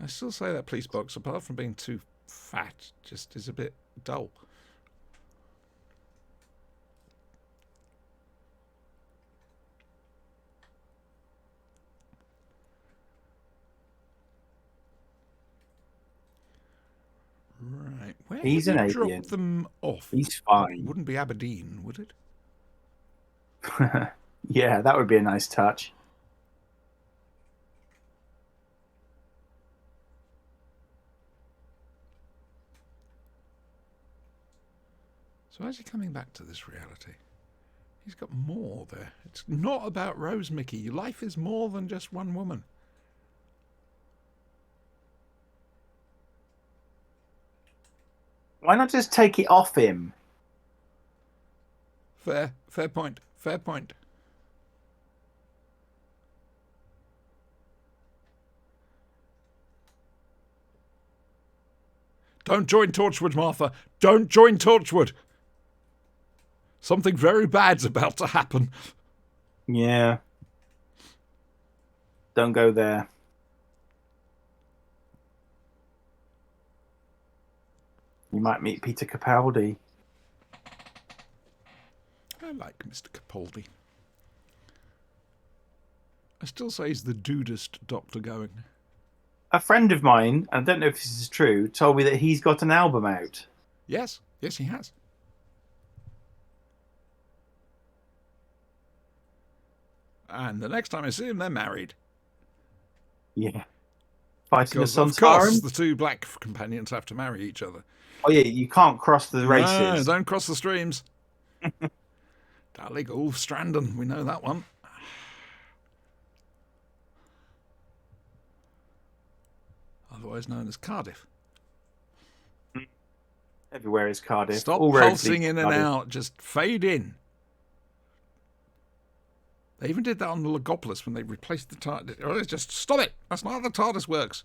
I still say that police box, apart from being too fat, just is a bit dull. Right. Where He's would an you drop alien. them off? He's fine. It wouldn't be Aberdeen, would it? Yeah, that would be a nice touch. So how's he coming back to this reality? He's got more there. It's not about Rose, Mickey. Life is more than just one woman. Why not just take it off him? Fair point. Fair point. Don't join Torchwood, Martha. Don't join Torchwood. Something very bad's about to happen. Yeah. Don't go there. You might meet Peter Capaldi. I like Mr. Capaldi. I still say he's the dudest doctor going. A friend of mine, and I don't know if this is true, told me that he's got an album out. Yes, he has. And the next time I see him, they're married. Yeah. Fighting a Because, sun of course, siren? the two black companions have to marry each other. Oh, yeah, you can't cross the races. No, don't cross the streams. Darling Ulf Strandon, we know that one. Otherwise known as Cardiff. Everywhere is Cardiff. Stop All roads pulsing lead to in and Cardiff. out. Just fade in. They even did that on the Logopolis when they replaced the TARDIS. Oh, just stop it. That's not how the TARDIS works.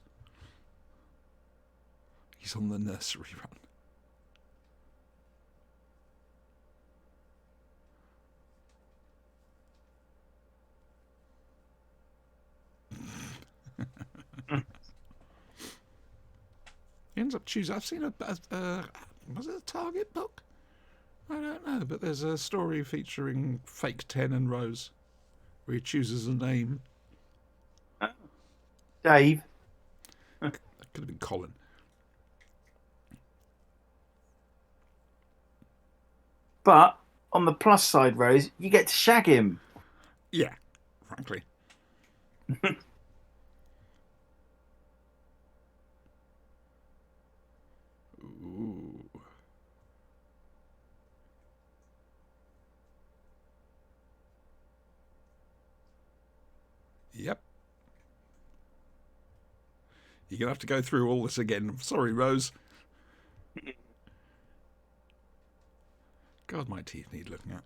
He's on the nursery run. He ends up choosing. I've seen was it a Target book? I don't know, but there's a story featuring fake Ten and Rose, where he chooses a name. Dave. That could have been Colin. But on the plus side, Rose, you get to shag him. Yeah, frankly. Ooh. Yep. You're going to have to go through all this again. Sorry, Rose. God, my teeth need looking at.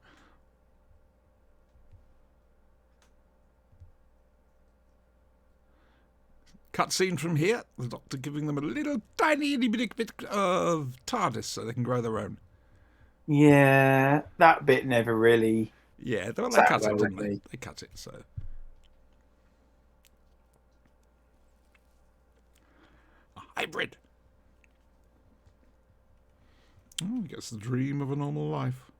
Cutscene from here. The Doctor giving them a little tiny bit of TARDIS so they can grow their own. Yeah, that bit never really. Yeah, they cut it, didn't they? Really. They cut it, so. A hybrid. Oh, he gets the dream of a normal life.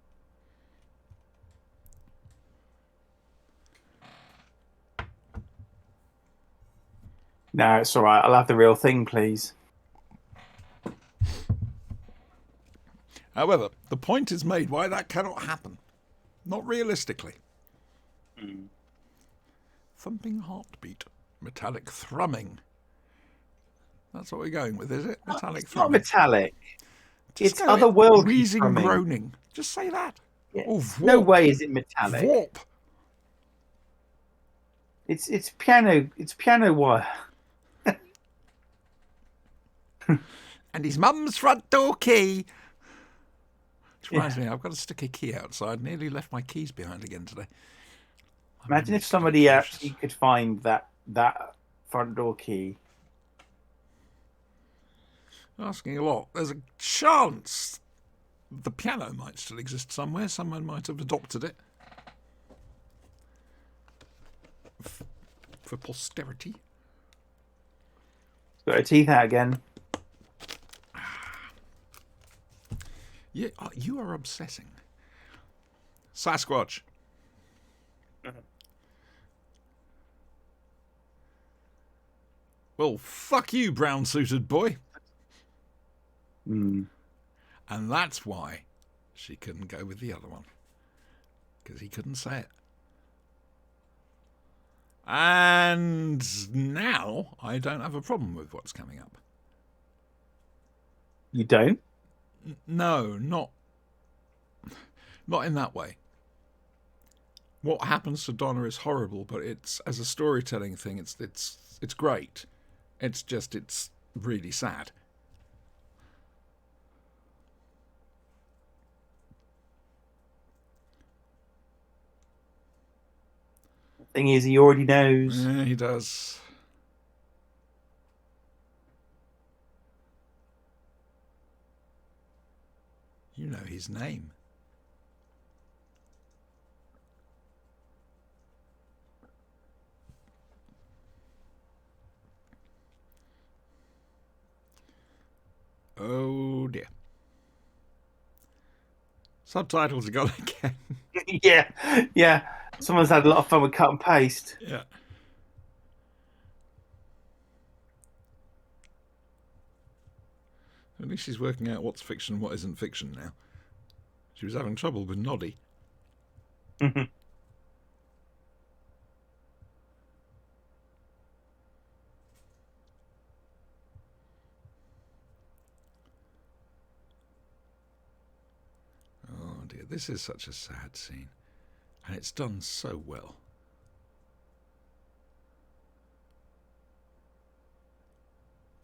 No, it's all right. I'll have the real thing, please. However, the point is made why that cannot happen. Not realistically. Mm. thumping heartbeat. Metallic thrumming. That's what we're going with, is it? Metallic It's not thrumming. metallic. Just It's go with otherworldly wheezing, thrumming. groaning. Just say that. Yeah. Oh, vorp. No way is it metallic. Vorp. It's piano. It's piano wire. And his mum's front door key. Which reminds me, I've got to stick a key outside. Nearly left my keys behind again today. Imagine if somebody actually could find that front door key. Asking a lot. There's a chance the piano might still exist somewhere. Someone might have adopted it for posterity. Got her teeth out again. Yeah, you are obsessing. Sasquatch. Well, fuck you, brown-suited boy. Mm. And that's why she couldn't go with the other one. Because he couldn't say it. And now I don't have a problem with what's coming up. You don't? No, not in that way. What happens to Donna is horrible, but it's as a storytelling thing, it's great. It's really sad. Thing is, he already knows. Yeah, he does. You know his name. Oh dear. Subtitles are gone again. yeah. Someone's had a lot of fun with cut and paste. Yeah. At least she's working out what's fiction and what isn't fiction now. She was having trouble with Noddy. Mhm. Oh dear, this is such a sad scene. And it's done so well.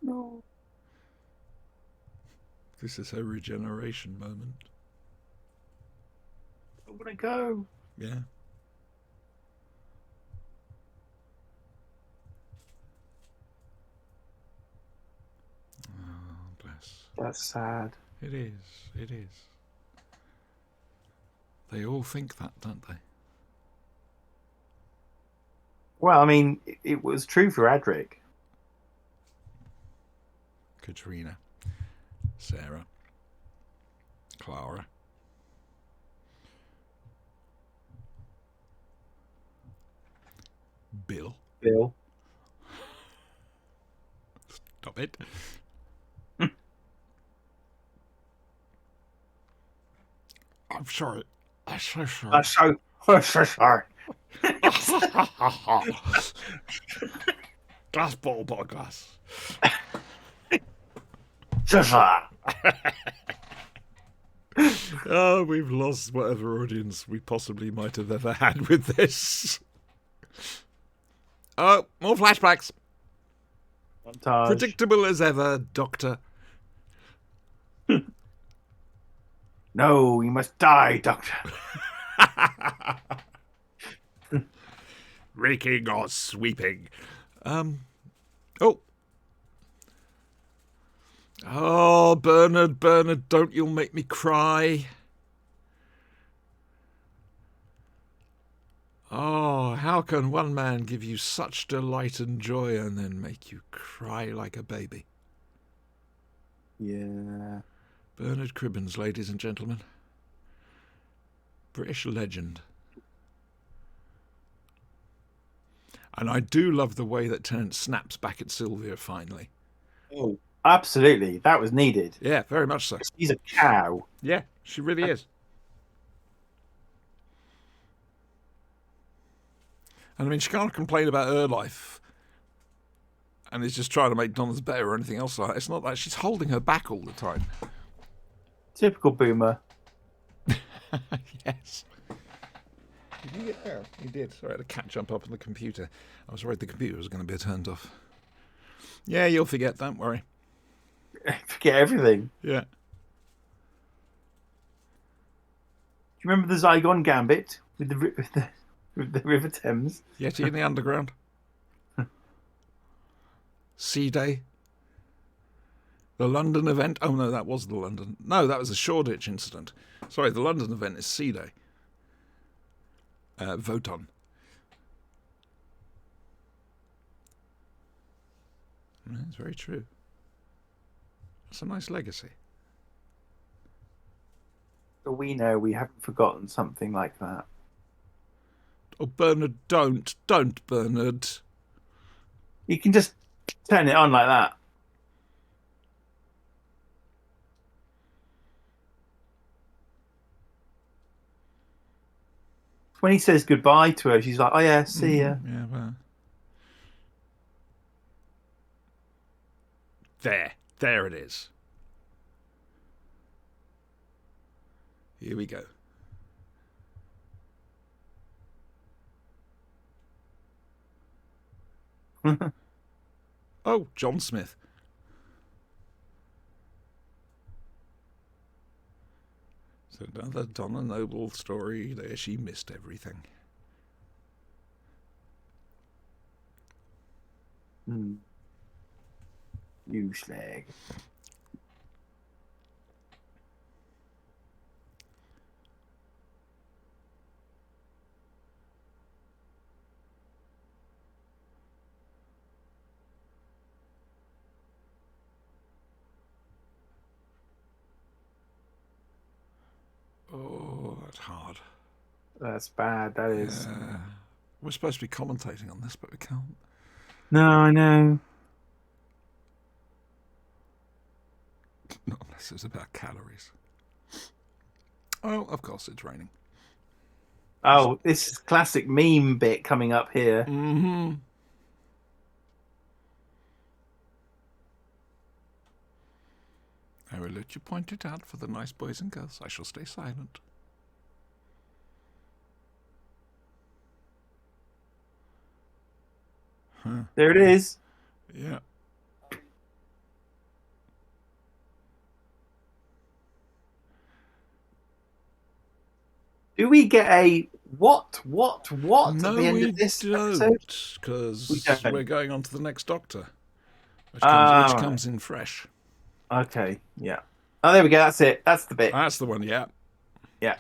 No. This is her regeneration moment. I want to go. Yeah. Oh, bless. That's sad. It is. It is. They all think that, don't they? Well, I mean, it was true for Adric. Katrina, Sarah, Clara. Bill. Stop it. I'm sorry. I'm so sorry. I'm so sorry. Glass bottle by glass. So sorry. Oh, we've lost whatever audience we possibly might have ever had with this. Oh, more flashbacks. Montage. Predictable as ever, Doctor. No, you must die, Doctor. Raking or sweeping. Oh. Oh, Bernard, don't you'll make me cry. Oh, how can one man give you such delight and joy and then make you cry like a baby? Yeah. Bernard Cribbins, ladies and gentlemen. British legend. And I do love the way that Tennant snaps back at Sylvia finally. Oh, absolutely. That was needed. Yeah, very much so. She's a cow. Yeah, she really is. And I mean, she can't complain about her life and is just trying to make Donna's better or anything else like that. It's not like she's holding her back all the time. Typical boomer. Yes. Did you get there? You did. Sorry, I had a cat jump up on the computer. I was worried the computer was going to be turned off. Yeah, you'll forget, don't worry. Forget everything. Yeah. Do you remember the Zygon Gambit with the River Thames? Yeti in the Underground. Sea Day. The London event. Oh, no, that was the London. No, that was the Shoreditch incident. Sorry, the London event is Sea Day. Vote on. It's very true. It's a nice legacy. But we know we haven't forgotten something like that. Oh, Bernard, don't. Don't, Bernard. You can just turn it on like that. When he says goodbye to her, she's like, "Oh yeah, see ya." Yeah, well. There it is. Here we go. Oh, John Smith. So another Donna Noble story. There, she missed everything. You slag. Oh, that's hard. That's bad. That is. Yeah. We're supposed to be commentating on this, but we can't. No, I know. Not unless it's about calories. Oh, of course it's raining. Oh, this is classic meme bit coming up here. Mm-hmm. I will let you point it out for the nice boys and girls. I shall stay silent. Huh. There it is. Yeah. Do we get a what No, at the end of this episode? Because we're going on to the next Doctor, which comes in fresh. Okay, yeah. Oh, there we go. That's it. That's the bit. That's the one, yeah. Yeah.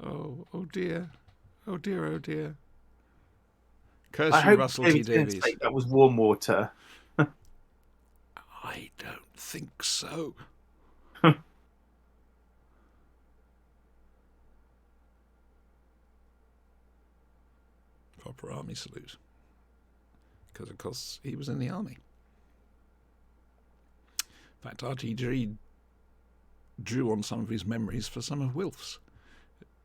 Oh dear. Oh dear, oh dear. Curse I you, hope Russell T. David's going to Davies. say that was warm water. I don't think so. Proper army salute. Because, of course, he was in the army. In fact, RTG drew on some of his memories for some of Wilf's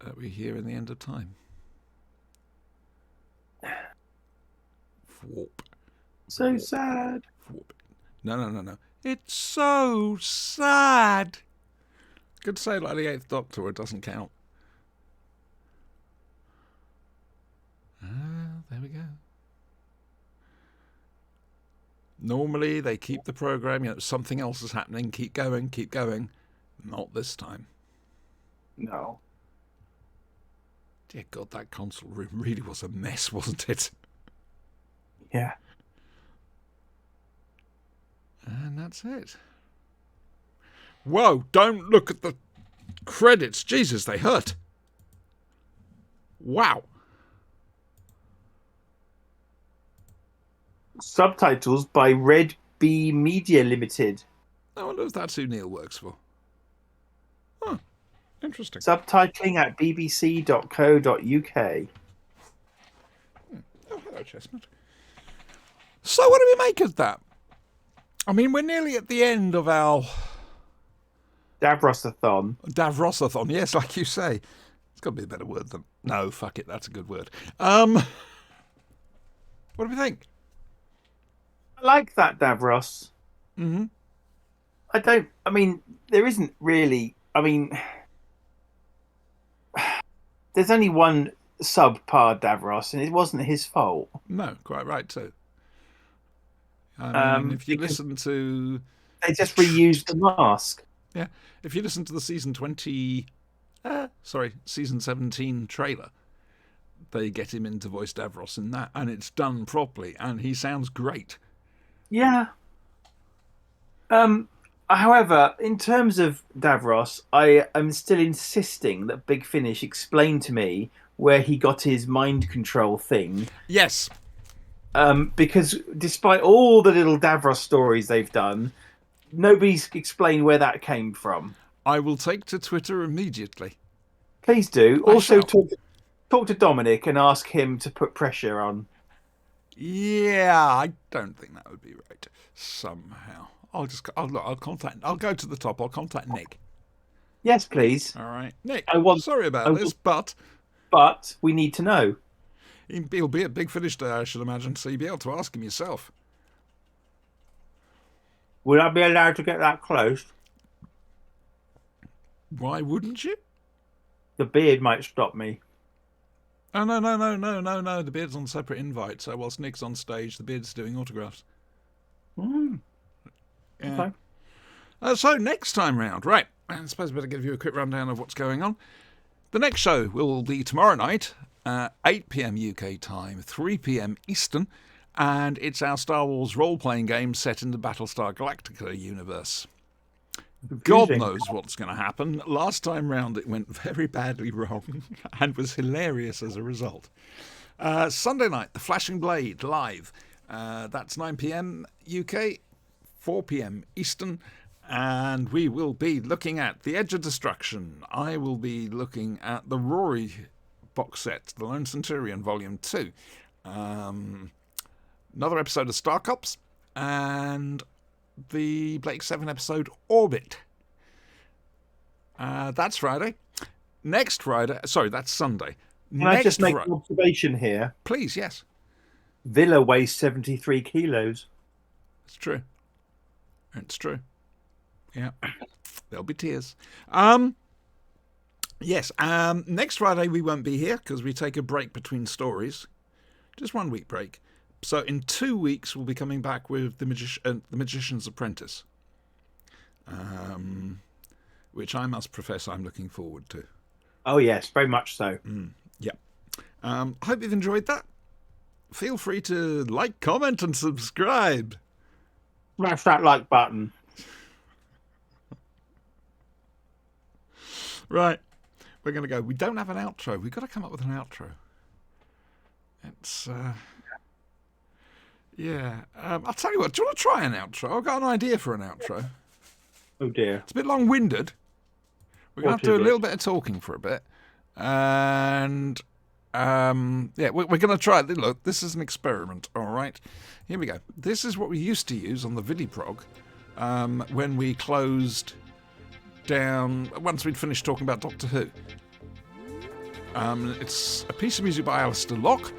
that we hear in the end of time. Thwarp. So sad. Thwarp. No. It's so sad. Could say like the Eighth Doctor, it doesn't count. There we go. Normally they keep the program, something else is happening, keep going. Not this time. No. Dear God, that console room really was a mess, wasn't it? Yeah. And that's it. Whoa, don't look at the credits. Jesus, they hurt. Wow. Subtitles by Red Bee Media Limited. I wonder if that's who Neil works for. Huh. Interesting. Subtitling at bbc.co.uk. Oh, hello, Chestnut. So what do we make of that? I mean, we're nearly at the end of our Davrosathon. Davrosathon, yes, like you say. It's got to be a better word than... No, fuck it, that's a good word. What do we think? I like that, Davros. Mm-hmm. I mean, there isn't really. I mean, there's only one subpar Davros, and it wasn't his fault. No, quite right, too. I mean, if you listen to... They just reused the mask. Yeah, if you listen to the season 17 trailer, they get him in to voice Davros in that, and it's done properly, and he sounds great. Yeah. However, in terms of Davros, I am still insisting that Big Finish explain to me where he got his mind control thing. Yes. Because despite all the little Davros stories they've done, nobody's explained where that came from. I will take to Twitter immediately. Please do. Also, talk to Dominic and ask him to put pressure on. Yeah, I don't think that would be right. Somehow, I'll contact. I'll go to the top. I'll contact Nick. Yes, please. All right, Nick. Sorry about this, but we need to know. He'll be at Big Finish Day, I should imagine, so you'll be able to ask him yourself. Would I be allowed to get that close? Why wouldn't you? The beard might stop me. Oh, no. The beard's on separate invite, so whilst Nick's on stage, the beard's doing autographs. Yeah. Okay. So, next time round, right, I suppose I better give you a quick rundown of what's going on. The next show will be tomorrow night, 8 p.m. UK time, 3 p.m. Eastern, and it's our Star Wars role-playing game set in the Battlestar Galactica universe. God knows what's going to happen. Last time round it went very badly wrong and was hilarious as a result. Sunday night, The Flashing Blade live. That's 9 p.m. UK, 4 p.m. Eastern. And we will be looking at The Edge of Destruction. I will be looking at the Rory box set, The Lone Centurion Volume 2. Another episode of Star Cops. And the Blake 7 episode Orbit. That's Friday. Next Friday, sorry, that's Sunday. Can I just make an observation here? Please, yes. Villa weighs 73 kilos. It's true. It's true. Yeah. There'll be tears. Yes, next Friday we won't be here because we take a break between stories. Just 1 week break. So in 2 weeks, we'll be coming back with The Magician's Apprentice, which I must profess I'm looking forward to. Oh, yes, very much so. Yeah. Hope you've enjoyed that. Feel free to like, comment, and subscribe. Smash that like button. Right. We're going to go. We don't have an outro. We've got to come up with an outro. It's... Yeah, I'll tell you what, do you want to try an outro? I've got an idea for an outro. Oh dear. It's a bit long-winded. We're going to have to do a little bit of talking for a bit. And, yeah, we're going to try it. Look, this is an experiment, all right? Here we go. This is what we used to use on the Vidiprog when we closed down, once we'd finished talking about Doctor Who. It's a piece of music by Alistair Locke.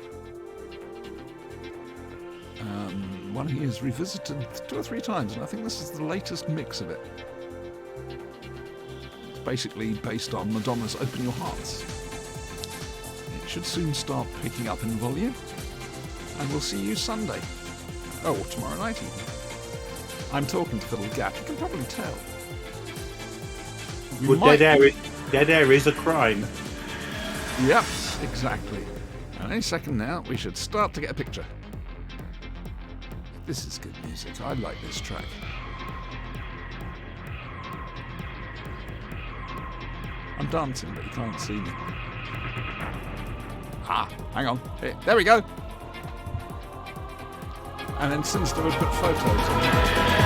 One he has revisited 2 or 3 times, and I think this is the latest mix of it. It's basically based on Madonna's Open Your Hearts. It should soon start picking up in volume, and we'll see you Sunday. Oh, or tomorrow night even. I'm talking to Fiddle Gap, you can probably tell. Well, dead air is a crime. Yep, exactly. And any second now, we should start to get a picture. This is good music. I like this track. I'm dancing, but you can't see me. Ah, hang on. Here, there we go. And then Sinister would put photos on.